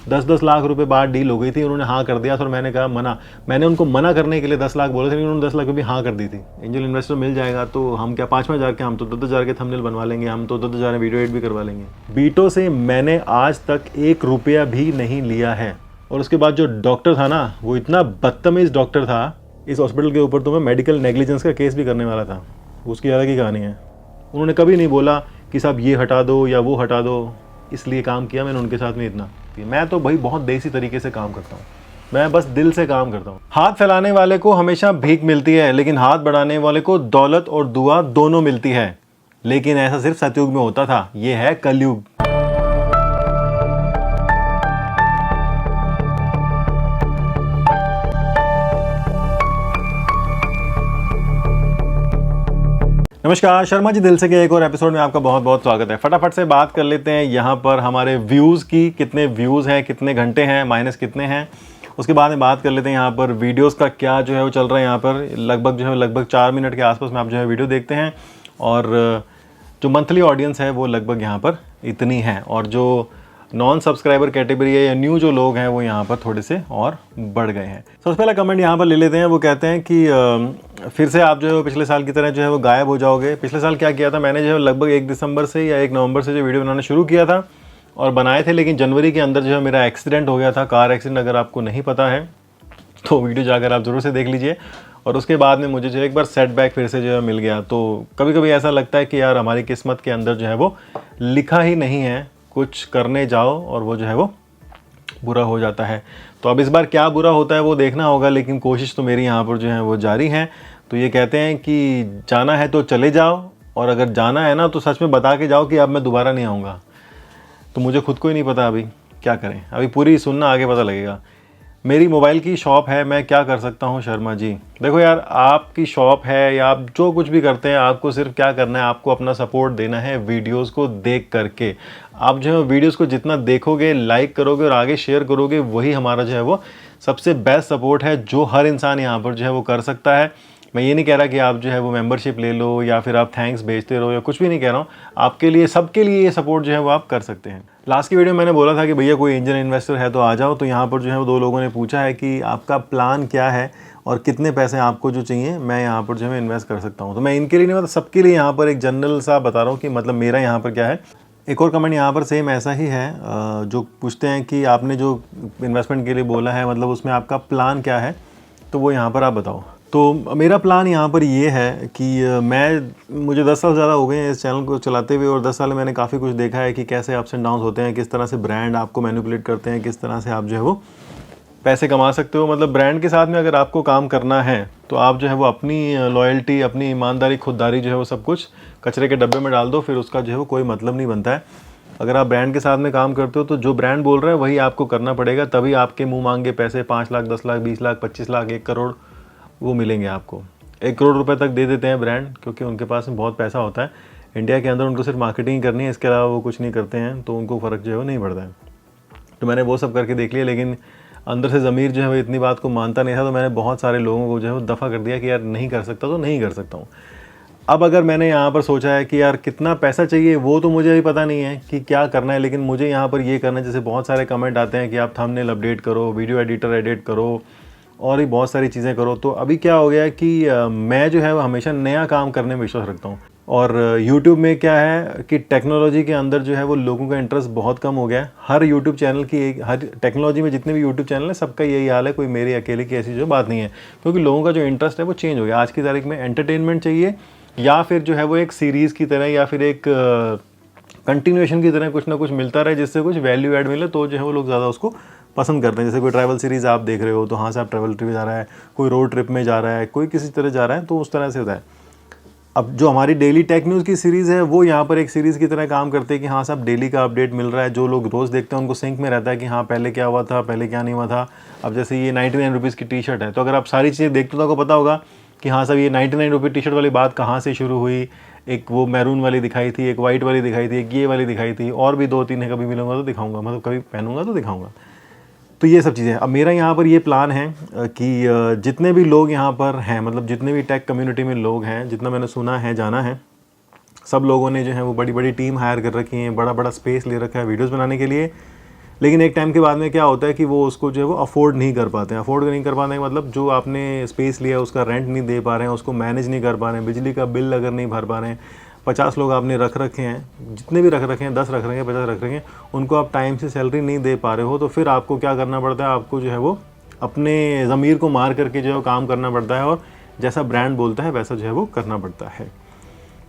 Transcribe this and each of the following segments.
10-10 लाख रुपए बाद डील हो गई थी, उन्होंने हाँ कर दिया और मैंने कहा मना। मैंने उनको मना करने के लिए 10 लाख बोले थे, लेकिन उन्होंने 10 लाख भी हाँ कर दी थी। एंजल इन्वेस्टर मिल जाएगा तो हम क्या 5,000 के, हम तो 10,000 के थंबनेल बनवा लेंगे, हम तो 10,000 वीडियो एडिट भी करवा लेंगे। बीटो से मैंने आज तक 1 रुपया भी नहीं लिया है। और उसके बाद जो डॉक्टर था ना, वो इतना बदतमीज़ डॉक्टर था, इस हॉस्पिटल के ऊपर तो मैं मेडिकल नेग्लिजेंस का केस भी करने वाला था, उसकी अलग ही कहानी है। उन्होंने कभी नहीं बोला कि साहब ये हटा दो या वो हटा दो, इसलिए काम किया मैंने उनके साथ में इतना। मैं तो भाई बहुत देसी तरीके से काम करता हूँ, मैं बस दिल से काम करता हूँ। हाथ फैलाने वाले को हमेशा भीख मिलती है, लेकिन हाथ बढ़ाने वाले को दौलत और दुआ दोनों मिलती है। लेकिन ऐसा सिर्फ सतयुग में होता था, ये है कलयुग। नमस्कार, शर्मा जी दिल से के एक और एपिसोड में आपका बहुत बहुत स्वागत है। फटाफट से बात कर लेते हैं यहाँ पर हमारे व्यूज़ की, कितने व्यूज़ हैं, कितने घंटे हैं, माइनस कितने हैं। उसके बाद में बात कर लेते हैं यहाँ पर वीडियोस का क्या जो है वो चल रहा है। यहाँ पर लगभग 4 मिनट के आसपास में आप जो है वीडियो देखते हैं, और जो मंथली ऑडियंस है वो लगभग यहाँ पर इतनी है, और जो नॉन सब्सक्राइबर कैटेगरी है या न्यू जो लोग हैं वो यहाँ पर थोड़े से और बढ़ गए हैं। सबसे पहला कमेंट यहाँ पर ले लेते हैं। वो कहते हैं कि फिर से आप जो है वो पिछले साल की तरह जो है वो गायब हो जाओगे। पिछले साल क्या किया था मैंने, जो है लगभग 1 दिसंबर से या 1 नवंबर से जो वीडियो बनाना शुरू किया था और बनाए थे, लेकिन जनवरी के अंदर जो है मेरा एक्सीडेंट हो गया था, कार एक्सीडेंट। अगर आपको नहीं पता है तो वीडियो जाकर आप ज़रूर से देख लीजिए। और उसके बाद में मुझे जो एक बार सेटबैक फिर से जो है मिल गया। तो कभी कभी ऐसा लगता है कि यार हमारी किस्मत के अंदर जो है वो लिखा ही नहीं है, कुछ करने जाओ और वो जो है वो बुरा हो जाता है। तो अब इस बार क्या बुरा होता है वो देखना होगा, लेकिन कोशिश तो मेरी यहाँ पर जो है वो जारी है। तो ये कहते हैं कि जाना है तो चले जाओ, और अगर जाना है ना तो सच में बता के जाओ कि अब मैं दोबारा नहीं आऊँगा। तो मुझे खुद को ही नहीं पता अभी क्या करें, अभी पूरी सुनना, आगे पता लगेगा। मेरी मोबाइल की शॉप है, मैं क्या कर सकता हूँ शर्मा जी? देखो यार, आपकी शॉप है या आप जो कुछ भी करते हैं, आपको सिर्फ क्या करना है, आपको अपना सपोर्ट देना है वीडियोस को देख करके। आप जो है वीडियोस को जितना देखोगे, लाइक करोगे और आगे शेयर करोगे, वही हमारा जो है वो सबसे बेस्ट सपोर्ट है जो हर इंसान यहाँ पर जो है वो कर सकता है। मैं ये नहीं कह रहा कि आप जो है वो मेंबरशिप ले लो या फिर आप थैंक्स भेजते रहो, या कुछ भी नहीं कह रहा हूँ। आपके लिए, सबके लिए ये सपोर्ट जो है वो आप कर सकते हैं। लास्ट की वीडियो में मैंने बोला था कि भैया कोई एंजल इन्वेस्टर है तो आ जाओ। तो यहाँ पर जो है वो 2 लोगों ने पूछा है कि आपका प्लान क्या है और कितने पैसे आपको जो चाहिए मैं यहाँ पर जो है इन्वेस्ट कर सकता हूँ। तो मैं इनके लिए नहीं, मतलब सबके लिए यहाँ पर एक जनरल सा बता रहा हूँ कि मतलब मेरा यहाँ पर क्या है। एक और कमेंट यहाँ पर सेम ऐसा ही है, जो पूछते हैं कि आपने जो इन्वेस्टमेंट के लिए बोला है, मतलब उसमें आपका प्लान क्या है, तो वो यहाँ पर आप बताओ। तो मेरा प्लान यहाँ पर ये है कि मुझे 10 साल ज़्यादा हो गए हैं इस चैनल को चलाते हुए, और 10 साल में मैंने काफ़ी कुछ देखा है कि कैसे अप्स एंड डाउन्स होते हैं, किस तरह से ब्रांड आपको मैनिपुलेट करते हैं, किस तरह से आप जो है वो पैसे कमा सकते हो। मतलब ब्रांड के साथ में अगर आपको काम करना है तो आप जो है वो अपनी लॉयल्टी, अपनी ईमानदारी, खुददारी जो है वो सब कुछ कचरे के डब्बे में डाल दो, फिर उसका जो है वो कोई मतलब नहीं बनता है। अगर आप ब्रांड के साथ में काम करते हो तो जो ब्रांड बोल रहा है वही आपको करना पड़ेगा, तभी आपके मुँह मांगे पैसे 5 लाख, 10 लाख, 20 लाख, 25 लाख, 1 करोड़ वो मिलेंगे आपको। 1 करोड़ रुपए तक दे देते हैं ब्रांड, क्योंकि उनके पास में बहुत पैसा होता है। इंडिया के अंदर उनको सिर्फ मार्केटिंग करनी है, इसके अलावा वो कुछ नहीं करते हैं, तो उनको फ़र्क जो है वो नहीं पड़ता है। तो मैंने वो सब करके देख लिया, लेकिन अंदर से ज़मीर जो है वो इतनी बात को मानता नहीं था। तो मैंने बहुत सारे लोगों को जो है वो दफ़ा कर दिया कि यार नहीं कर सकता तो नहीं कर सकता हूँ। अब अगर मैंने यहाँ पर सोचा है कि यार कितना पैसा चाहिए वो तो मुझे भी पता नहीं है कि क्या करना है, लेकिन मुझे यहाँ पर ये करना है। जैसे बहुत सारे कमेंट आते हैं कि आप थंबनेल अपडेट करो, वीडियो एडिटर एडिट करो और भी बहुत सारी चीज़ें करो। तो अभी क्या हो गया है कि मैं जो है वो हमेशा नया काम करने में विश्वास रखता हूँ। और YouTube में क्या है कि टेक्नोलॉजी के अंदर जो है वो लोगों का इंटरेस्ट बहुत कम हो गया है। हर YouTube चैनल की, हर टेक्नोलॉजी में जितने भी YouTube चैनल है सबका यही हाल है, कोई मेरी अकेले की ऐसी जो बात नहीं है, क्योंकि लोगों का जो इंटरेस्ट है वो चेंज हो गया। आज की तारीख में एंटरटेनमेंट चाहिए, या फिर जो है वो एक सीरीज़ की तरह या फिर एक कंटिन्यूएशन की तरह कुछ ना कुछ मिलता रहे, जिससे कुछ वैल्यू ऐड मिले, तो जो है वो लोग ज़्यादा उसको पसंद करते हैं। जैसे कोई ट्रैवल सीरीज़ आप देख रहे हो तो हाँ से आप ट्रैवल ट्रिप जा रहा है, कोई रोड ट्रिप में जा रहा है, कोई किसी तरह जा रहा है, तो उस तरह से होता है। अब जो हमारी डेली टेक न्यूज़ की सीरीज़ है वो यहाँ पर एक सीरीज़ की तरह काम करते हैं कि हाँ साहब डेली का अपडेट मिल रहा है। जो लोग रोज़ देखते हैं उनको सिंक में रहता है कि हाँ पहले क्या हुआ था, पहले क्या नहीं हुआ था। अब जैसे ये 99 रुपीज़ की टी शर्ट है, तो अगर आप सारी चीज़ें देखते हो तो आपको पता होगा कि हाँ साहब ये 99 रुपये टी शर्ट वाली बात कहाँ से शुरू हुई। एक वो मैरून वाली दिखाई थी, एक वाइट वाली दिखाई थी, एक ये वाली दिखाई थी, और भी 2-3 है, कभी मिलूंगा तो दिखाऊंगा, मतलब कभी पहनूंगा तो दिखाऊंगा। तो ये सब चीज़ें। अब मेरा यहाँ पर ये प्लान है कि जितने भी लोग यहाँ पर हैं, मतलब जितने भी टेक कम्युनिटी में लोग हैं, जितना मैंने सुना है, जाना है, सब लोगों ने जो है वो बड़ी बड़ी टीम हायर कर रखी है, बड़ा बड़ा स्पेस ले रखा है वीडियोस बनाने के लिए। लेकिन एक टाइम के बाद में क्या होता है कि वो उसको जो है वो अफोर्ड नहीं कर पाते हैं। अफोर्ड नहीं कर पाने का मतलब जो आपने स्पेस लिया है उसका रेंट नहीं दे पा रहे हैं, उसको मैनेज नहीं कर पा रहे हैं, बिजली का बिल अगर नहीं भर पा रहे हैं, 50 लोग आपने रख रखे हैं, जितने भी रख रखे हैं, 10 रख रखे हैं, 50 रख रखे हैं, उनको आप टाइम से सैलरी नहीं दे पा रहे हो, तो फिर आपको क्या करना पड़ता है, आपको जो है वो अपने ज़मीर को मार करके जो है काम करना पड़ता है, और जैसा ब्रांड बोलता है वैसा जो है वो करना पड़ता है।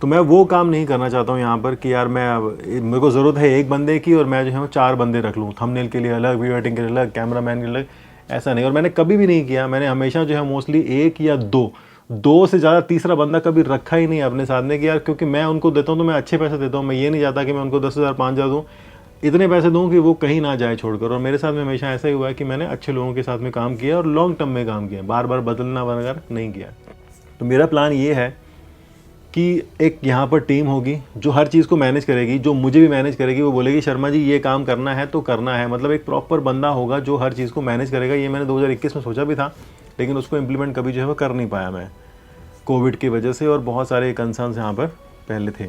तो मैं वो काम नहीं करना चाहता हूँ यहाँ पर कि यार मेरे को ज़रूरत है एक बंदे की और मैं जो है 4 बंदे रख लूँ, थंबनेल के लिए अलग, वीडियो एडिटिंग के लिए अलग, कैमरामैन के लिए अलग, ऐसा नहीं। और मैंने कभी भी नहीं किया, मैंने हमेशा जो है मोस्टली 1 या 2 से ज़्यादा तीसरा बंदा कभी रखा ही नहीं अपने साथ में कि यार, क्योंकि मैं उनको देता हूँ तो मैं अच्छे पैसे देता हूँ। मैं ये नहीं चाहता कि मैं उनको 10,000 5,000 दूँ, इतने पैसे दूँ कि वो कहीं ना जाए छोड़कर। और मेरे साथ में हमेशा ऐसा ही हुआ है कि मैंने अच्छे लोगों के साथ में काम किया और लॉन्ग टर्म में काम किया, बार बार बदलना वगैरह नहीं किया। तो मेरा प्लान ये है कि एक यहाँ पर टीम होगी जो हर चीज़ को मैनेज करेगी, जो मुझे भी मैनेज करेगी। वो बोलेगी शर्मा जी ये काम करना है तो करना है, मतलब एक प्रॉपर बंदा होगा जो हर चीज़ को मैनेज करेगा। ये मैंने 2021 में सोचा भी था, लेकिन उसको इम्प्लीमेंट कभी जो है वो कर नहीं पाया मैं, कोविड की वजह से, और बहुत सारे कंसर्न्स यहाँ पर पहले थे।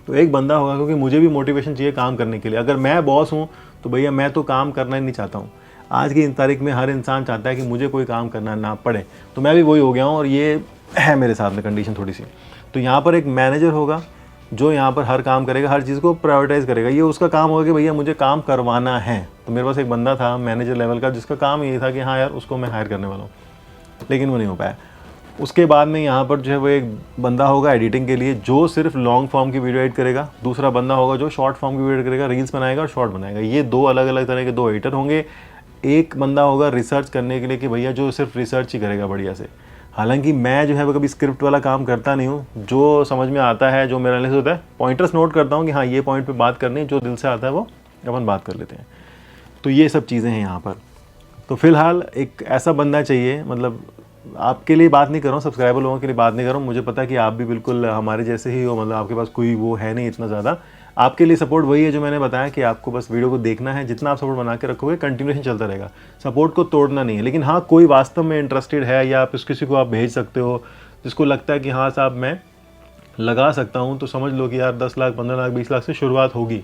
तो एक बंदा होगा, क्योंकि मुझे भी मोटिवेशन चाहिए काम करने के लिए। अगर मैं बॉस हूँ तो भैया मैं तो काम करना ही नहीं चाहता हूँ। आज की तारीख में हर इंसान चाहता है कि मुझे कोई काम करना ना पड़े, तो मैं भी वही हो गया हूँ, और ये है मेरे साथ में कंडीशन थोड़ी सी। तो यहाँ पर एक मैनेजर होगा जो यहाँ पर हर काम करेगा, हर चीज़ को प्रायोरिटाइज करेगा। ये उसका काम होगा कि भैया मुझे काम करवाना है। तो मेरे पास एक बंदा था मैनेजर लेवल का जिसका काम ये था कि हाँ यार उसको मैं हायर करने वाला हूँ, लेकिन वो नहीं हो पाया। उसके बाद में यहाँ पर जो है वो एक बंदा होगा एडिटिंग के लिए जो सिर्फ लॉन्ग फॉर्म की वीडियो एडिट करेगा, दूसरा बंदा होगा जो शॉर्ट फॉर्म की वीडियो एडिट करेगा, रील्स बनाएगा और शॉर्ट बनाएगा। ये 2 अलग अलग तरह के 2 एडिटर होंगे। एक बंदा होगा रिसर्च करने के लिए कि भैया जो सिर्फ रिसर्च ही करेगा बढ़िया से। हालांकि मैं जो है वो कभी स्क्रिप्ट वाला काम करता नहीं हूँ, जो समझ में आता है, जो मेरा एनालिसिस होता है, पॉइंटर्स नोट करता हूँ कि हाँ ये पॉइंट पे बात करनी है, जो दिल से आता है वो अपन बात कर लेते हैं। तो ये सब चीज़ें हैं यहाँ पर। तो फिलहाल एक ऐसा बंदा चाहिए, मतलब आपके लिए बात नहीं कर रहा हूँ, सब्सक्राइबर लोगों के लिए बात नहीं कर रहा हूँ, मुझे पता है कि आप भी बिल्कुल हमारे जैसे ही हो, मतलब आपके पास कोई वो है नहीं इतना ज़्यादा। आपके लिए सपोर्ट वही है जो मैंने बताया कि आपको बस वीडियो को देखना है। जितना आप सपोर्ट बना के रखोगे कंटिन्यूशन चलता रहेगा, सपोर्ट को तोड़ना नहीं है। लेकिन हाँ, कोई वास्तव में इंटरेस्टेड है या आप किसी को आप भेज सकते हो जिसको लगता है कि हाँ साहब मैं लगा सकता हूँ, तो समझ लो कि यार 10 लाख 15 लाख 20 लाख से शुरुआत होगी।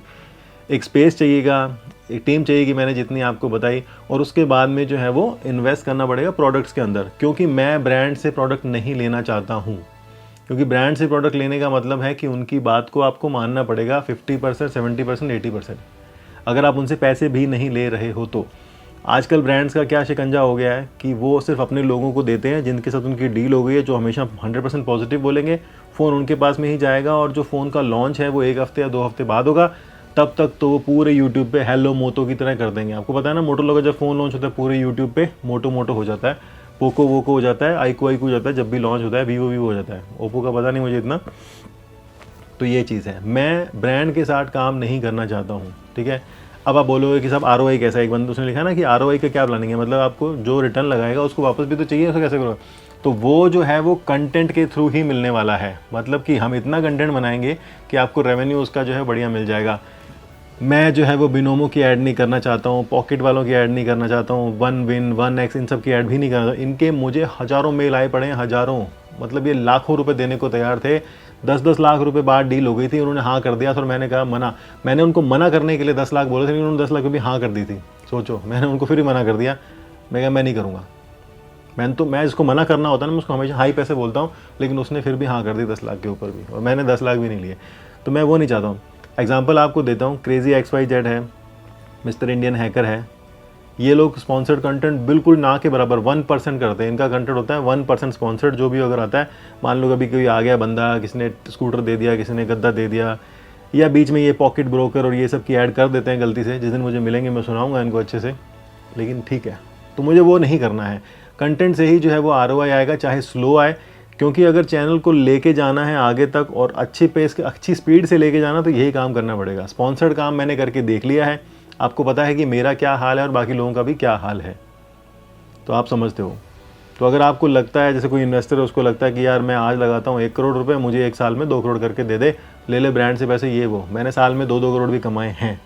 एक स्पेस चाहिएगा, एक टीम चाहिएगी मैंने जितनी आपको बताई, और उसके बाद में जो है वो इन्वेस्ट करना पड़ेगा प्रोडक्ट्स के अंदर। क्योंकि मैं ब्रांड से प्रोडक्ट नहीं लेना चाहता हूँ, क्योंकि ब्रांड से प्रोडक्ट लेने का मतलब है कि उनकी बात को आपको मानना पड़ेगा 50%, 70%, 80%। अगर आप उनसे पैसे भी नहीं ले रहे हो तो। आजकल ब्रांड्स का क्या शिकंजा हो गया है कि वो सिर्फ अपने लोगों को देते हैं जिनके साथ उनकी डील हो गई है, जो हमेशा 100% पॉजिटिव बोलेंगे। फ़ोन उनके पास में ही जाएगा, और जो फ़ोन का लॉन्च है वो 1 हफ्ते या 2 हफ्ते बाद होगा। तब तक तो वो पूरे यूट्यूब पे हेलो मोटो की तरह कर देंगे। आपको पता है ना, मोटो का जब फ़ोन लॉन्च होता है पूरे यूट्यूब पे मोटो मोटो हो जाता है, पोको वोको हो जाता है, आईको आईको हो जाता है, जब भी लॉन्च होता है वीवो वीवो हो जाता है, ओप्पो का पता नहीं मुझे इतना। तो ये चीज़ है, मैं ब्रांड के साथ काम नहीं करना चाहता हूँ, ठीक है। अब आप बोलोगे कि साहब ROI कैसा है, एक बंदा उसने लिखा ना कि ROI का क्या प्लानिंग है, मतलब आपको जो रिटर्न लगाएगा उसको वापस भी तो चाहिए, उसको कैसे करोगे। तो वो जो है वो कंटेंट के थ्रू ही मिलने वाला है, मतलब कि हम इतना कंटेंट बनाएंगे कि आपको रेवेन्यू उसका जो है बढ़िया मिल जाएगा। मैं जो है वो बिनोमो की ऐड नहीं करना चाहता हूँ, पॉकेट वालों की ऐड नहीं करना चाहता हूँ, 1win 1x इन सब की ऐड भी नहीं करना चाहता। इनके मुझे हज़ारों मेल आए पड़े हैं, हज़ारों, मतलब ये लाखों रुपए देने को तैयार थे। 10-10 लाख रुपए बाद डील हो गई थी, उन्होंने हाँ कर दिया था, और मैंने कहा मना। मैंने उनको मना करने के लिए 10 लाख बोले थे, लेकिन उन्होंने 10 लाख भी हाँ कर दी थी। सोचो, मैंने उनको फिर भी मना कर दिया। मैं कहा मैं नहीं करूँगा। मैं जिसको मना करना होता है ना, मैं उसको हमेशा हाई पैसे बोलता हूँ, लेकिन उसने फिर भी हाँ कर दी 10 लाख के ऊपर भी, और मैंने 10 लाख भी नहीं लिए। तो मैं वो नहीं चाहता हूँ। एग्जाम्पल आपको देता हूँ, क्रेजी XYZ है, मिस्टर इंडियन हैकर है, ये लोग स्पॉन्सर्ड कंटेंट बिल्कुल ना के बराबर 1% करते हैं। इनका कंटेंट होता है 1% स्पॉन्सर्ड, जो भी अगर आता है। मान लो कभी कोई आ गया बंदा, किसी ने स्कूटर दे दिया, किसी ने गद्दा दे दिया, या बीच में ये पॉकेट ब्रोकर और ये सब की ऐड कर देते हैं गलती से। जिस दिन मुझे मिलेंगे मैं सुनाऊंगा इनको अच्छे से, लेकिन ठीक है, तो मुझे वो नहीं करना है। कंटेंट से ही जो है वो ROI आएगा, चाहे स्लो आए, क्योंकि अगर चैनल को लेके जाना है आगे तक और अच्छे पेस अच्छी स्पीड से लेके जाना, तो यही काम करना पड़ेगा। स्पॉन्सर्ड काम मैंने करके देख लिया है, आपको पता है कि मेरा क्या हाल है और बाकी लोगों का भी क्या हाल है, तो आप समझते हो। तो अगर आपको लगता है, जैसे कोई इन्वेस्टर है उसको लगता है कि यार मैं आज लगाता हूँ 1 करोड़ रुपए, मुझे 1 साल में 2 करोड़ करके दे दे, ले ले ब्रांड से पैसे, ये वो, मैंने साल में 2-2 करोड़ भी कमाए हैं,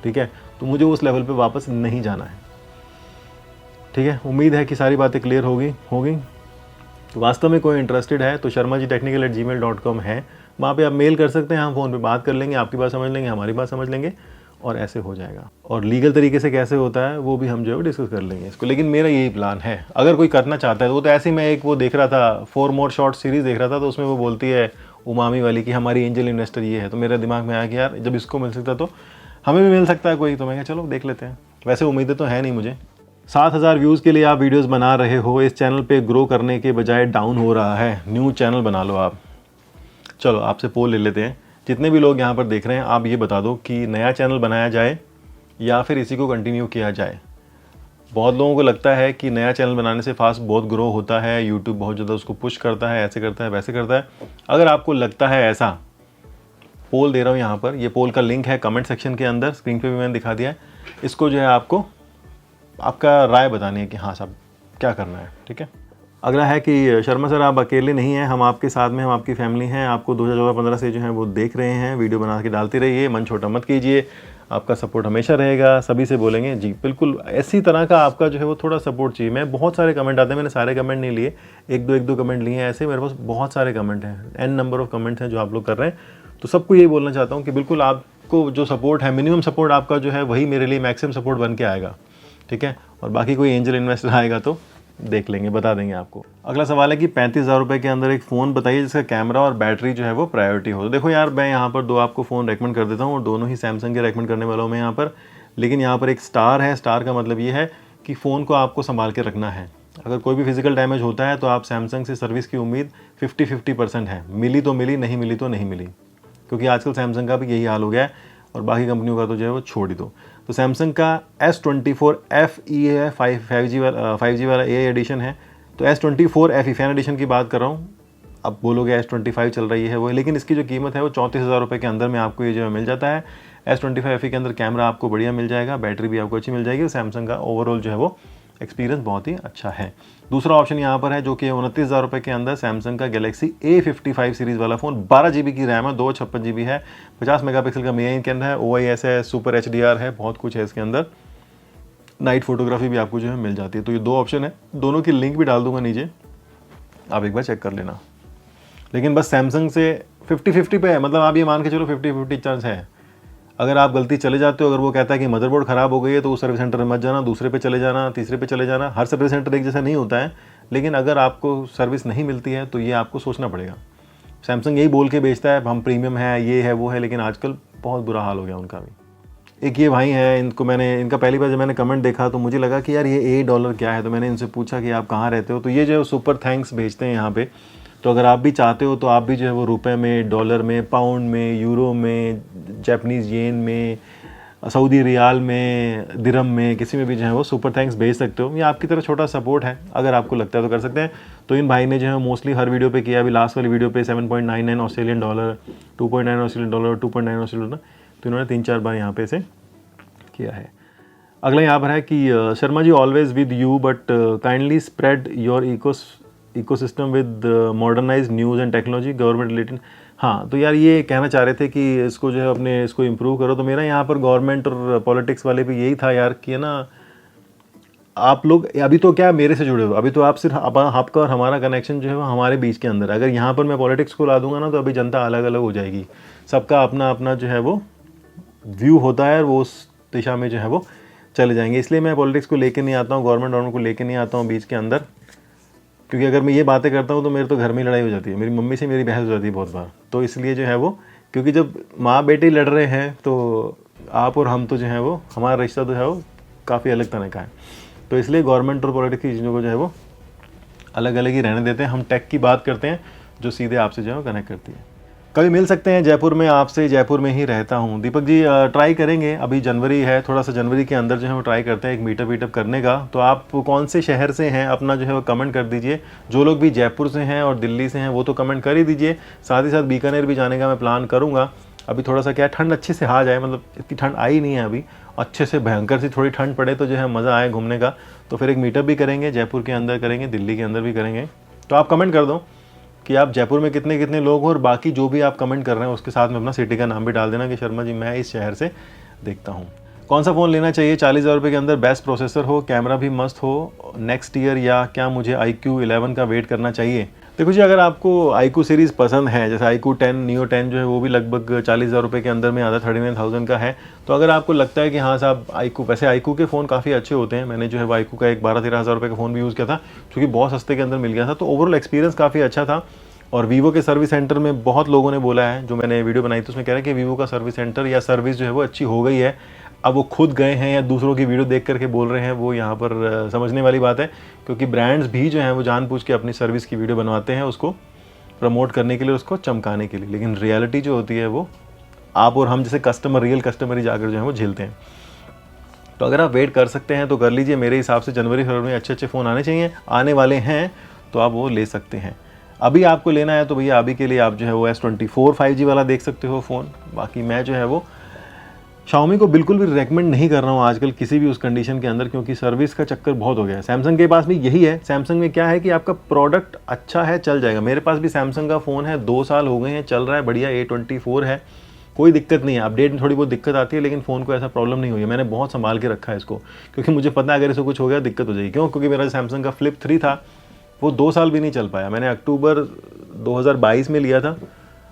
ठीक है। तो मुझे उस लेवल पे वापस नहीं जाना है, ठीक है। उम्मीद है कि सारी बातें क्लियर होगी। तो वास्तव में कोई इंटरेस्टेड है तो sharmajitechnical@gmail.com है, वहाँ पे आप मेल कर सकते हैं, हम फ़ोन पे बात कर लेंगे, आपकी बात समझ लेंगे, हमारी बात समझ लेंगे, और ऐसे हो जाएगा। और लीगल तरीके से कैसे होता है वो भी हम जो है डिस्कस कर लेंगे इसको, लेकिन मेरा यही प्लान है। अगर कोई करना चाहता है तो वो तो ऐसे ही, मैं एक वो देख रहा था 4 मोर शॉर्ट सीरीज़ देख रहा था, तो उसमें वो बोलती है उमामी वाली कि हमारी एंजल इन्वेस्टर ये है, तो मेरे दिमाग में आया कि यार जब इसको मिल सकता तो हमें भी मिल सकता है कोई, तो मैं कहा चलो देख लेते हैं। वैसे उम्मीदें तो है नहीं मुझे। 7,000 व्यूज़ के लिए आप वीडियोस बना रहे हो, इस चैनल पे ग्रो करने के बजाय डाउन हो रहा है, न्यू चैनल बना लो आप। चलो आपसे पोल ले लेते हैं, जितने भी लोग यहाँ पर देख रहे हैं आप ये बता दो कि नया चैनल बनाया जाए या फिर इसी को कंटिन्यू किया जाए। बहुत लोगों को लगता है कि नया चैनल बनाने से फास्ट बहुत ग्रो होता है, यूट्यूब बहुत ज़्यादा उसको पुश करता है, ऐसे करता है वैसे करता है। अगर आपको लगता है ऐसा, पोल दे रहा हूँ यहाँ पर, ये पोल का लिंक है कमेंट सेक्शन के अंदर, स्क्रीन पे भी मैंने दिखा दिया है। इसको जो है आपको आपका राय बतानी है कि हाँ साहब क्या करना है, ठीक है। अगला है कि शर्मा सर आप अकेले नहीं हैं, हम आपके साथ में, हम आपकी फैमिली हैं, आपको 2014-15 से जो है वो देख रहे हैं, वीडियो बना के डालते रहिए, मन छोटा मत कीजिए, आपका सपोर्ट हमेशा रहेगा। सभी से बोलेंगे जी बिल्कुल ऐसी तरह का आपका जो है वो थोड़ा सपोर्ट चाहिए। मैं बहुत सारे कमेंट आते हैं, मैंने सारे कमेंट नहीं लिए, एक दो कमेंट लिए हैं, ऐसे मेरे पास बहुत सारे कमेंट हैं, n नंबर ऑफ कमेंट्स हैं जो आप लोग कर रहे हैं। तो सबको यही बोलना चाहता हूँ कि बिल्कुल आपको जो सपोर्ट है, मिनिमम सपोर्ट आपका जो है वही मेरे लिए मैक्सिमम सपोर्ट बन के आएगा, ठीक है। और बाकी कोई एंजल इन्वेस्टर आएगा तो देख लेंगे, बता देंगे आपको। अगला सवाल है कि 35,000 रुपये के अंदर एक फ़ोन बताइए जिसका कैमरा और बैटरी जो है वो प्रायोरिटी हो। तो देखो यार, मैं यहाँ पर 2 आपको फ़ोन रेकमेंड कर देता हूँ और दोनों ही सैमसंग के रेकमेंड करने वाला हूँ मैं यहाँ पर। लेकिन यहाँ पर एक स्टार है, स्टार का मतलब ये है कि फ़ोन को आपको संभाल के रखना है। अगर कोई भी फिजिकल डैमेज होता है तो आप सैमसंग से सर्विस की उम्मीद 50-50% है, मिली तो मिली, नहीं मिली तो नहीं मिली, क्योंकि आजकल सैमसंग का भी यही हाल हो गया है और बाकी कंपनियों का तो जो है वो छोड़ ही दो। तो सैमसंग का S24 FE है, 5G वाला AI एडिशन है। तो S24 FE फैन एडिशन की बात कर रहा हूँ। अब बोलोगे S25 चल रही है वो, लेकिन इसकी जो कीमत है वो 34,000 रुपये के अंदर में आपको ये जो है मिल जाता है। S25 FE के अंदर कैमरा आपको बढ़िया मिल जाएगा, बैटरी भी आपको अच्छी मिल जाएगी, सैमसंग का ओवरऑल जो है वो एक्सपीरियंस बहुत ही अच्छा है। दूसरा ऑप्शन यहाँ पर है जो कि 29,000 रुपये के अंदर सैमसंग का गैलेक्सी A55 सीरीज़ वाला फ़ोन, 12 GB की रैम है, 256 GB है, 50 मेगापिक्सल का मेन कैमरा है, OIS है, सुपर HDR है, बहुत कुछ है इसके अंदर, नाइट फोटोग्राफी भी आपको जो है मिल जाती है। तो ये 2 ऑप्शन है, दोनों की लिंक भी डाल दूंगा नीचे, आप एक बार चेक कर लेना। लेकिन बस सैमसंग से 50-50 पे है, मतलब आप ये मान के चलो 50-50 चांस है। अगर आप गलती चले जाते हो, अगर वो कहता है कि मदरबोर्ड ख़राब हो गई है तो उस सर्विस सेंटर में मत जाना, दूसरे पे चले जाना, तीसरे पे चले जाना। हर सर्विस सेंटर एक जैसा नहीं होता है, लेकिन अगर आपको सर्विस नहीं मिलती है तो ये आपको सोचना पड़ेगा। सैमसंग यही बोल के बेचता है हम प्रीमियम है, ये है वो है, लेकिन आजकल बहुत बुरा हाल हो गया उनका भी। एक ये भाई है, इनका पहली बार जब मैंने कमेंट देखा तो मुझे लगा कि यार ये $8 क्या है, तो मैंने इनसे पूछा कि आप कहाँ रहते हो, तो ये जो है सुपर थैंक्स भेजते हैं यहाँ पे। तो अगर आप भी चाहते हो तो आप भी जो है वो रुपए में, डॉलर में, पाउंड में, यूरो में, जापानीज़ येन में, सऊदी रियाल में, दिरहम में, किसी में भी जो है वो सुपर थैंक्स भेज सकते हो। ये आपकी तरफ छोटा सपोर्ट है, अगर आपको लगता है तो कर सकते हैं। तो इन भाई ने जो है मोस्टली हर वीडियो पे किया, अभी लास्ट वाली वीडियो पे 7.99 Australian dollar, 2.9 Australian dollar, 2.9 Australian dollar, तो इन्होंने 3-4 बार यहाँ पे से किया है। अगला यहाँ पर है कि Sharma ji always with you but kindly spread your ecosystem with modernise news and technology government related. हाँ, तो यार ये कहना चाह रहे थे कि इसको जो है अपने इसको इम्प्रूव करो। तो मेरा यहाँ पर गवर्नमेंट और पॉलिटिक्स वाले भी यही था यार कि ना, आप लोग अभी तो क्या मेरे से जुड़े हो, अभी तो आप सिर्फ आपका और हमारा कनेक्शन जो है वो हमारे बीच के अंदर। अगर यहाँ पर मैं पॉलिटिक्स को ला दूंगा ना तो अभी जनता अलग अलग हो जाएगी, सबका अपना अपना जो है वो व्यू होता है और वो उस दिशा में जो है वो चले जाएंगे। इसलिए मैं पॉलिटिक्स को लेके नहीं आता हूँ, गवर्नमेंट को लेके नहीं आता हूँ बीच के अंदर, क्योंकि अगर मैं ये बातें करता हूँ तो मेरे तो घर में लड़ाई हो जाती है, मेरी मम्मी से मेरी बहस हो जाती है बहुत बार। तो इसलिए जो है वो, क्योंकि जब माँ बेटे लड़ रहे हैं तो आप और हम तो जो है वो, हमारा रिश्ता तो है वो काफ़ी अलग तरह का है। तो इसलिए गवर्नमेंट और पॉलिटिक्स की चीज़ों को जो है वो अलग अलग ही रहने देते हैं। हम टेक की बात करते हैं जो सीधे आपसे जो है कनेक्ट करती है। कभी मिल सकते हैं जयपुर में आपसे, जयपुर में ही रहता हूँ। दीपक जी ट्राई करेंगे, अभी जनवरी है, थोड़ा सा जनवरी के अंदर जो है वो ट्राई करते हैं एक मीटअप करने का। तो आप कौन से शहर से हैं अपना जो है वो कमेंट कर दीजिए। जो लोग भी जयपुर से हैं और दिल्ली से हैं वो तो कमेंट कर ही दीजिए। साथ ही साथ बीकानेर भी जाने का मैं प्लान करूँगा। अभी थोड़ा सा क्या ठंड अच्छे से आ जाए, मतलब इतनी ठंड आई नहीं है अभी, अच्छे से भयंकर सी थोड़ी ठंड पड़े तो जो है मज़ा आए घूमने का। तो फिर एक मीटअप भी करेंगे, जयपुर के अंदर करेंगे, दिल्ली के अंदर भी करेंगे। तो आप कमेंट कर दो कि आप जयपुर में कितने कितने लोग हो, और बाकी जो भी आप कमेंट कर रहे हैं उसके साथ में अपना सिटी का नाम भी डाल देना कि शर्मा जी मैं इस शहर से देखता हूँ। कौन सा फ़ोन लेना चाहिए 40,000 रुपये के अंदर, बेस्ट प्रोसेसर हो, कैमरा भी मस्त हो नेक्स्ट ईयर, या क्या मुझे iQOO 11 का वेट करना चाहिए? देखो जी, अगर आपको iQOO सीरीज़ पसंद है, जैसे iQOO 10 Neo 10 जो है वो भी लगभग 40,000 रुपये के अंदर में आता है, 39,000 का है। तो अगर आपको लगता है कि हाँ साहब iQOO, वैसे iQOO के फ़ोन काफ़ी अच्छे होते हैं, मैंने जो है वो iQOO का एक 12-13 हज़ार रुपये का फ़ोन भी यूज़ किया था, क्योंकि बहुत सस्ते के अंदर मिल गया था। तो ओवरऑल एक्सपीरियंस काफ़ी अच्छा था। और वीवो के सर्विस सेंटर में बहुत लोगों ने बोला है, जो मैंने वीडियो बनाई थी उसमें कह रहे हैं कि वीवो का सर्विस सेंटर या सर्विस जो है वो अच्छी हो गई है। अब वो खुद गए हैं या दूसरों की वीडियो देख करके बोल रहे हैं, वो यहाँ पर समझने वाली बात है, क्योंकि ब्रांड्स भी जो हैं वो जानबूझ के अपनी सर्विस की वीडियो बनवाते हैं उसको प्रमोट करने के लिए, उसको चमकाने के लिए। लेकिन रियलिटी जो होती है वो आप और हम जैसे कस्टमर, रियल कस्टमर ही जाकर जो है वो झेलते हैं। तो अगर आप वेट कर सकते हैं तो कर लीजिए। मेरे हिसाब से जनवरी फरवरी में अच्छे अच्छे फ़ोन आने चाहिए, आने वाले हैं, तो आप वो ले सकते हैं। अभी आपको लेना है तो भैया अभी के लिए आप जो है वो S24 5G वाला देख सकते हो फ़ोन। बाकी मैं जो है वो Xiaomi को बिल्कुल भी रेकमेंड नहीं कर रहा हूँ आजकल किसी भी उस कंडीशन के अंदर, क्योंकि सर्विस का चक्कर बहुत हो गया है। सैमसंग के पास भी यही है। सैमसंग में क्या है कि आपका प्रोडक्ट अच्छा है, चल जाएगा। मेरे पास भी सैमसंग का फ़ोन है, 2 साल हो गए हैं, चल रहा है बढ़िया। A24 है, कोई दिक्कत नहीं है। अपडेट में थोड़ी बहुत दिक्कत आती है, लेकिन फ़ोन को ऐसा प्रॉब्लम नहीं हुई है। मैंने बहुत संभाल के रखा है इसको, क्योंकि मुझे पता है अगर इसको कुछ हो गया दिक्कत हो जाएगी। क्यों? क्योंकि मेरा सैमसंग का फ्लिप 3 था, वो 2 साल भी नहीं चल पाया। मैंने अक्टूबर 2022 में लिया था,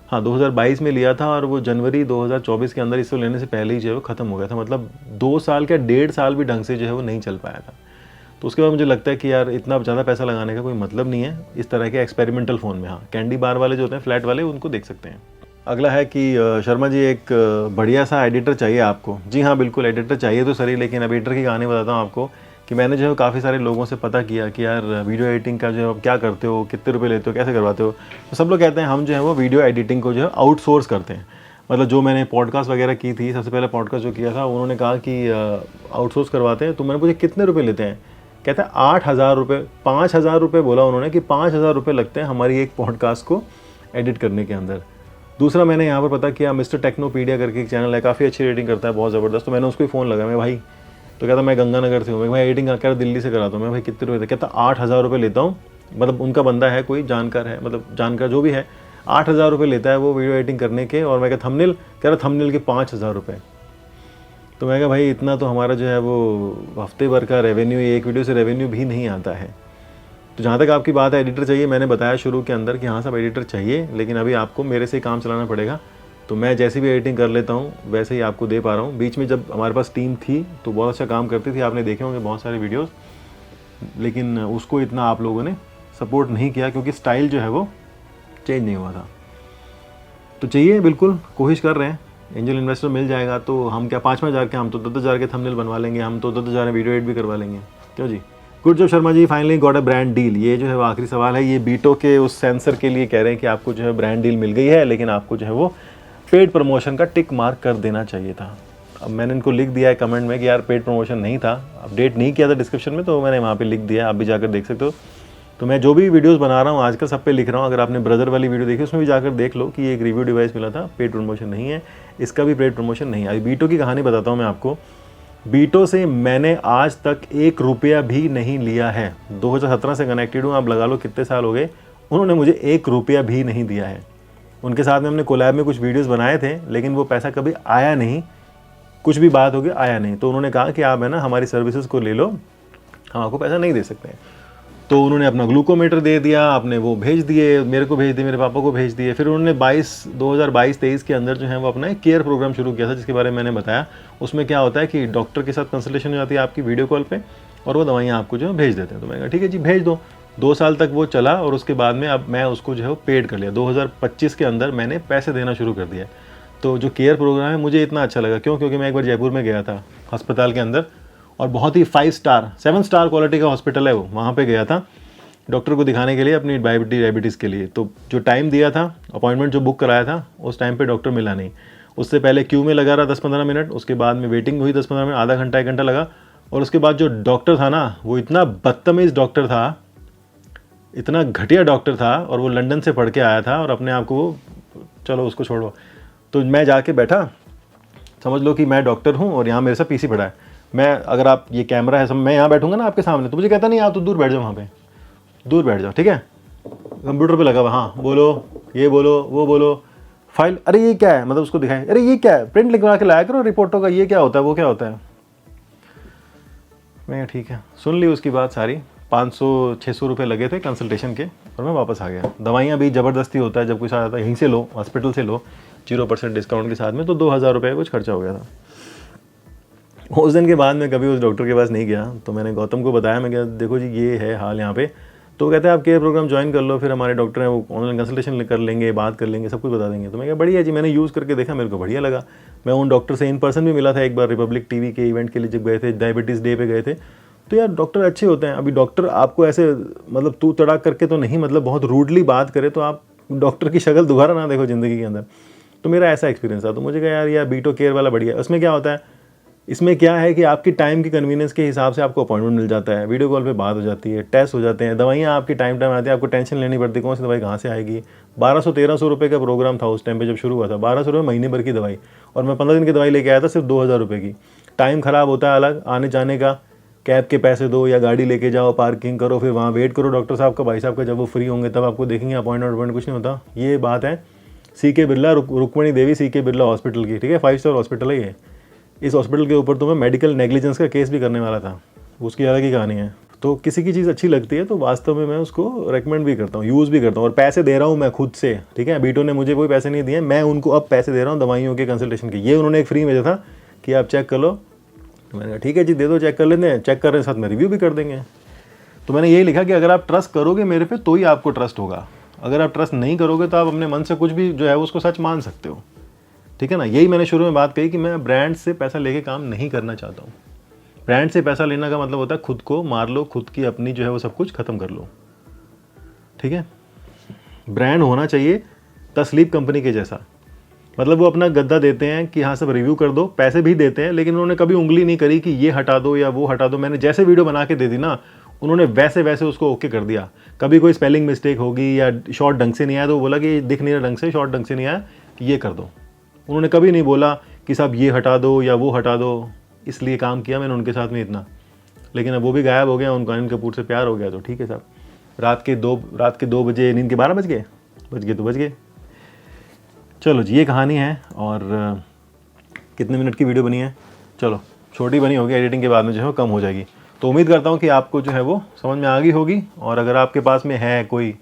हाँ 2022 में लिया था, और वो जनवरी 2024 के अंदर इसको लेने से पहले ही जो है वो ख़त्म हो गया था। मतलब 2 साल क्या 1.5 साल भी ढंग से जो है वो नहीं चल पाया था। तो उसके बाद मुझे लगता है कि यार इतना ज़्यादा पैसा लगाने का कोई मतलब नहीं है इस तरह के एक्सपेरिमेंटल फ़ोन में। हाँ, कैंडी बार वाले जो होते हैं फ्लैट वाले, उनको देख सकते हैं। अगला है कि शर्मा जी एक बढ़िया सा एडिटर चाहिए आपको। जी हाँ बिल्कुल, एडिटर चाहिए तो सही, लेकिन अब एडिटर की कहानी बताता हूँ आपको कि मैंने जो है काफ़ी सारे लोगों से पता किया कि यार वीडियो एडिटिंग का जो है क्या करते हो, कितने रुपए लेते हो, कैसे करवाते हो। तो सब लोग कहते हैं हम जो है वो वीडियो एडिटिंग को जो है आउटसोर्स करते हैं। मतलब जो मैंने पॉडकास्ट वगैरह की थी, सबसे पहले पॉडकास्ट जो किया था, उन्होंने कहा कि आउटसोर्स करवाते हैं। तो मैंने पूछा कितने रुपये लेते हैं, कहता है 8,000 रुपये, 5,000 रुपये बोला उन्होंने कि 5,000 रुपये लगते हैं हमारी एक पॉडकास्ट को एडिट करने के अंदर। दूसरा मैंने यहाँ पर पता किया, मिस्टर टेक्नोपीडिया करके एक चैनल है, काफ़ी अच्छी रेटिंग करता है, बहुत ज़बरदस्त। तो मैंने उसको ही फ़ोन लगाया, मैं भाई, तो कहता मैं गंगानगर से हूँ, मैं एडिटिंग कर दिल्ली से कराता हूँ। मैं भाई कितने रुपये? कहता 8,000 रुपये लेता हूँ। मतलब उनका बंदा है, कोई जानकार है, मतलब जानकार जो भी है, 8,000 रुपये लेता है वो वीडियो एडिटिंग करने के। और मैं क्या थंबनेल, कह रहा थंबनेल के 5,000 रुपये। तो मैं कहा भाई इतना तो हमारा जो है वो हफ्ते भर का रेवेन्यू, एक वीडियो से रेवेन्यू भी नहीं आता है। तो जहाँ तक आपकी बात है एडिटर चाहिए, मैंने बताया शुरू के अंदर कि हाँ सब एडिटर चाहिए, लेकिन अभी आपको मेरे से ही काम चलाना पड़ेगा। तो मैं जैसी भी एडिटिंग कर लेता हूँ वैसे ही आपको दे पा रहा हूँ। बीच में जब हमारे पास टीम थी तो बहुत अच्छा काम करती थी, आपने देखे होंगे बहुत सारे वीडियोस, लेकिन उसको इतना आप लोगों ने सपोर्ट नहीं किया, क्योंकि स्टाइल जो है वो चेंज नहीं हुआ था। तो चाहिए, बिल्कुल कोशिश कर रहे हैं। एंजल इन्वेस्टर मिल जाएगा तो हम क्या 5,000 के, हम तो 10,000 के थंबनेल बनवा लेंगे, हम तो 10,000 में वीडियो एडिट भी करवा लेंगे। क्यों जी? Good job Sharma ji, finally got a brand deal. ये जो है वो आखिरी सवाल है, ये बीटो के उस सेंसर के लिए कह रहे हैं कि आपको जो है ब्रांड डील मिल गई है, लेकिन आपको जो है वो पेड प्रमोशन का टिक मार्क कर देना चाहिए था। अब मैंने इनको लिख दिया है कमेंट में कि यार पेड प्रमोशन नहीं था, अपडेट नहीं किया था डिस्क्रिप्शन में, तो मैंने वहाँ पे लिख दिया, आप भी जाकर देख सकते हो। तो मैं जो भी वीडियोस बना रहा हूँ आजकल सब पे लिख रहा हूँ। अगर आपने ब्रदर वाली वीडियो देखी उसमें भी जाकर देख लो कि एक रिव्यू डिवाइस मिला था, पेड प्रमोशन नहीं है, इसका भी पेड प्रमोशन नहीं है। अभी बीटो की कहानी बताता हूँ मैं आपको। बीटो से मैंने आज तक 1 रुपया भी नहीं लिया है। 2017 से कनेक्टेड हूँ, आप लगा लो कितने साल हो गए, उन्होंने मुझे 1 रुपया भी नहीं दिया है। उनके साथ में हमने कोलैब में कुछ वीडियोस बनाए थे, लेकिन वो पैसा कभी आया नहीं, कुछ भी बात होगी आया नहीं। तो उन्होंने कहा कि आप है ना हमारी सर्विसेज को ले लो, हम आपको पैसा नहीं दे सकते हैं। तो उन्होंने अपना ग्लूकोमीटर दे दिया, आपने वो भेज दिए, मेरे को भेज दिए, मेरे पापा को भेज दिए। फिर उन्होंने 2022-23 के अंदर जो है वो अपना एक केयर प्रोग्राम शुरू किया था, जिसके बारे में मैंने बताया। उसमें क्या होता है कि डॉक्टर के साथ कंसल्टेशन हो जाती है आपकी वीडियो कॉल पे, और वो दवाइयाँ आपको जो है भेज देते हैं। तो मैंने कहा ठीक है जी भेज दो। 2 साल तक वो चला, और उसके बाद में अब मैं उसको जो है वो पेड कर लिया। 2025 के अंदर मैंने पैसे देना शुरू कर दिया। तो जो केयर प्रोग्राम है मुझे इतना अच्छा लगा। क्यों? क्योंकि मैं एक बार जयपुर में गया था अस्पताल के अंदर, और बहुत ही 5 स्टार 7 स्टार क्वालिटी का हॉस्पिटल है वो, वहाँ पे गया था डॉक्टर को दिखाने के लिए अपनी डायबिटीज़ के लिए। तो जो टाइम दिया था, अपॉइंटमेंट जो बुक कराया था, उस टाइम पे डॉक्टर मिला नहीं। उससे पहले क्यू में लगा रहा 10-15 मिनट, उसके बाद में वेटिंग हुई 10-15 मिनट, आधा घंटा 1 घंटा लगा। और उसके बाद जो डॉक्टर था ना, वो इतना बदतमीज़ डॉक्टर था, इतना घटिया डॉक्टर था, और वो लंदन से पढ़ के आया था, और अपने आप को, चलो उसको छोड़ो। तो मैं जाके बैठा, समझ लो कि मैं डॉक्टर हूँ और यहाँ मेरे साथ पीसी पड़ा है। मैं, अगर आप ये कैमरा है, मैं यहाँ बैठूंगा ना आपके सामने, तो मुझे कहता नहीं आप तो दूर बैठ जाओ, वहाँ पे दूर बैठ जाओ, ठीक है। कंप्यूटर पे लगा हुआ, हाँ बोलो, ये बोलो, वो बोलो, फाइल, अरे ये क्या है, मतलब उसको दिखाएं, अरे ये क्या है, प्रिंट लिखवा के लाया करो रिपोर्टों का, ये क्या होता है, वो क्या होता है। मैं ठीक है, सुन ली उसकी बात सारी। 500-600 रुपये लगे थे कंसल्टेशन के और मैं वापस आ गया। दवाइयाँ भी ज़बरदस्ती होता है, जब कोई आता है यहीं से लो, हॉस्पिटल से लो 0% डिस्काउंट के साथ में, तो 2000 रुपये कुछ खर्चा हो गया था। उस दिन के बाद मैं कभी उस डॉक्टर के पास नहीं गया। तो मैंने गौतम को बताया, मैं क्या देखो जी ये है हाल यहाँ पे। तो कहते हैं आप केयर प्रोग्राम ज्वाइन कर लो, फिर हमारे डॉक्टर हैं वो ऑनलाइन कंसल्टेशन कर लेंगे, बात कर लेंगे, सब कुछ बता देंगे। तो मैं क्या बढ़िया जी, मैंने यूज़ करके देखा, मेरे को बढ़िया लगा। मैं उन डॉक्टर से इन पर्सन भी मिला था एक बार, रिपब्लिक टीवी के इवेंट के लिए जब गए थे, डायबिटीज़ डे पे गए थे। तो यार डॉक्टर अच्छे होते हैं। अभी डॉक्टर आपको ऐसे मतलब तू तड़ाक करके तो नहीं, मतलब बहुत रूडली बात करे तो आप डॉक्टर की शक्ल दोबारा ना देखो ज़िंदगी के अंदर। तो मेरा ऐसा एक्सपीरियंस था। तो मुझे कहा यार बीटो केयर वाला बढ़िया है। उसमें क्या होता है, इसमें क्या है कि आपकी टाइम की कन्वीनियंस के हिसाब से आपको अपॉइंटमेंट मिल जाता है, वीडियो कॉल पे बात हो जाती है, टेस्ट हो जाते हैं, दवाइयाँ आपकी टाइम आती है, आपको टेंशन लेनी पड़ती है कौन सी दवाई कहाँ से आएगी। 1200-1300 रुपये का प्रोग्राम था उस टाइम पे जब शुरू हुआ था, 1200 रुपये महीने भर की दवाई, और मैं 15 दिन की दवाई लेके आया था सिर्फ 2000 रुपये की। टाइम ख़राब होता है अलग, आने जाने का, कैब के पैसे दो या गाड़ी लेके जाओ, पार्किंग करो, फिर वहाँ वेट करो डॉक्टर साहब का, भाई साहब का, जब वो फ्री होंगे तब आपको देखेंगे, अपॉइंटमेंट कुछ नहीं होता। ये बात है CK बिरला, रुक्मणी देवी CK बिरला हॉस्पिटल की, ठीक है, 5 स्टार हॉस्पिटल है ये। इस हॉस्पिटल के ऊपर तो मैं मेडिकल नेग्लिजेंस का केस भी करने वाला था, उसकी अलग ही कहानी है। तो किसी की चीज़ अच्छी लगती है तो वास्तव में मैं उसको रेकमेंड भी करता हूँ, यूज़ भी करता हूँ, और पैसे दे रहा हूँ मैं खुद से, ठीक है। बीटो ने मुझे कोई पैसे नहीं दिए, मैं उनको अब पैसे दे रहा हूँ दवाइयों के कंसल्टेशन के। ये उन्होंने एक फ्री में दिया था कि आप चेक कर लो। तो मैंने कहा ठीक है जी दे दो, चेक कर लेते हैं, चेक करने के साथ में रिव्यू भी कर देंगे। तो मैंने यही लिखा कि अगर आप ट्रस्ट करोगे मेरे पे तो ही आपको ट्रस्ट होगा, अगर आप ट्रस्ट नहीं करोगे तो आप अपने मन से कुछ भी जो है उसको सच मान सकते हो, ठीक है ना। यही मैंने शुरू में बात कही कि मैं ब्रांड से पैसा लेके काम नहीं करना चाहता हूँ। ब्रांड से पैसा लेने का मतलब होता है खुद को मार लो, खुद की अपनी जो है वो सब कुछ खत्म कर लो, ठीक है। ब्रांड होना चाहिए तस्लीप कंपनी के जैसा, मतलब वो अपना गद्दा देते हैं कि हाँ सब रिव्यू कर दो, पैसे भी देते हैं, लेकिन उन्होंने कभी उंगली नहीं करी कि ये हटा दो या वो हटा दो। मैंने जैसे वीडियो बना के दे दी ना, उन्होंने वैसे वैसे उसको ओके कर दिया। कभी कोई स्पेलिंग मिस्टेक होगी या शॉर्ट ढंग से नहीं आया तो बोला कि दिख नहीं रहा ढंग से, शॉर्ट ढंग से नहीं आया कि ये कर दो। उन्होंने कभी नहीं बोला कि साहब ये हटा दो या वो हटा दो, इसलिए काम किया मैंने उनके साथ में इतना। लेकिन अब वो भी गायब हो गया, उनको अनिल कपूर से प्यार हो गया तो ठीक है साहब। रात के 2 बजे नींद के 12 बज गए तो बज गए। चलो जी ये कहानी है। और कितने मिनट की वीडियो बनी है, चलो छोटी बनी होगी, एडिटिंग के बाद में जो है कम हो जाएगी। तो उम्मीद करता हूँ कि आपको जो है वो समझ में आ गई होगी। और अगर आपके पास में है कोई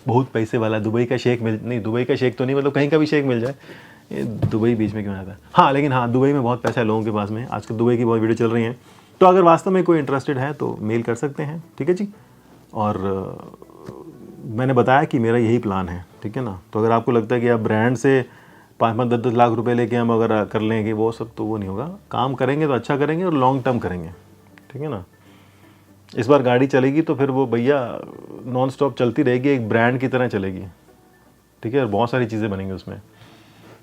बहुत पैसे वाला, दुबई का शेख दुबई का शेख तो नहीं, मतलब कहीं का भी शेख मिल जाए, ये दुबई बीच में क्यों आता है, हाँ लेकिन हाँ दुबई में बहुत पैसा है लोगों के पास में, आजकल दुबई की बहुत वीडियो चल रही हैं। तो अगर वास्तव में कोई इंटरेस्टेड है तो मेल कर सकते हैं, ठीक है जी। और मैंने बताया कि मेरा यही प्लान है, ठीक है ना। तो अगर आपको लगता है कि आप ब्रांड से 5-10 लाख रुपए लेके हम अगर कर लेंगे वो सब, तो वो नहीं होगा। काम करेंगे तो अच्छा करेंगे और लॉन्ग टर्म करेंगे, ठीक है ना। इस बार गाड़ी चलेगी तो फिर वो भैया नॉन स्टॉप चलती रहेगी, एक ब्रांड की तरह चलेगी, ठीक है। और बहुत सारी चीज़ें बनेंगी उसमें।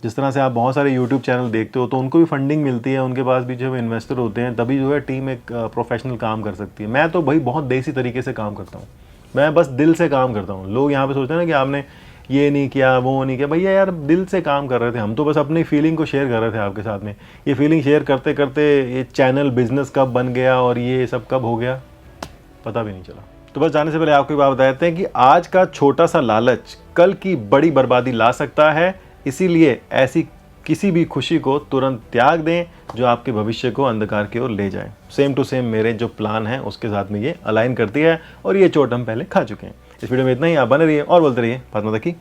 जिस तरह से आप बहुत सारे यूट्यूब चैनल देखते हो तो उनको भी फंडिंग मिलती है, उनके पास भी जो है इन्वेस्टर होते हैं, तभी जो है टीम एक प्रोफेशनल काम कर सकती है। मैं तो भाई बहुत देसी तरीके से काम करता हूँ, मैं बस दिल से काम करता हूँ। लोग यहाँ पे सोचते हैं ना कि आपने ये नहीं किया वो नहीं किया, भैया यार दिल से काम कर रहे थे हम तो, बस अपनी फीलिंग को शेयर कर रहे थे आपके साथ में। ये फीलिंग शेयर करते करते ये चैनल बिजनेस कब बन गया और ये सब कब हो गया पता भी नहीं चला। तो बस जाने से पहले आपको एक बात बता देते हैं कि आज का छोटा सा लालच कल की बड़ी बर्बादी ला सकता है, इसीलिए ऐसी किसी भी खुशी को तुरंत त्याग दें जो आपके भविष्य को अंधकार की ओर ले जाए। सेम टू सेम मेरे जो प्लान है उसके साथ में ये अलाइन करती है, और ये चोट हम पहले खा चुके हैं। इस वीडियो में इतना ही। आप बने रहिए और बोलते रहिए फातिमा तकी।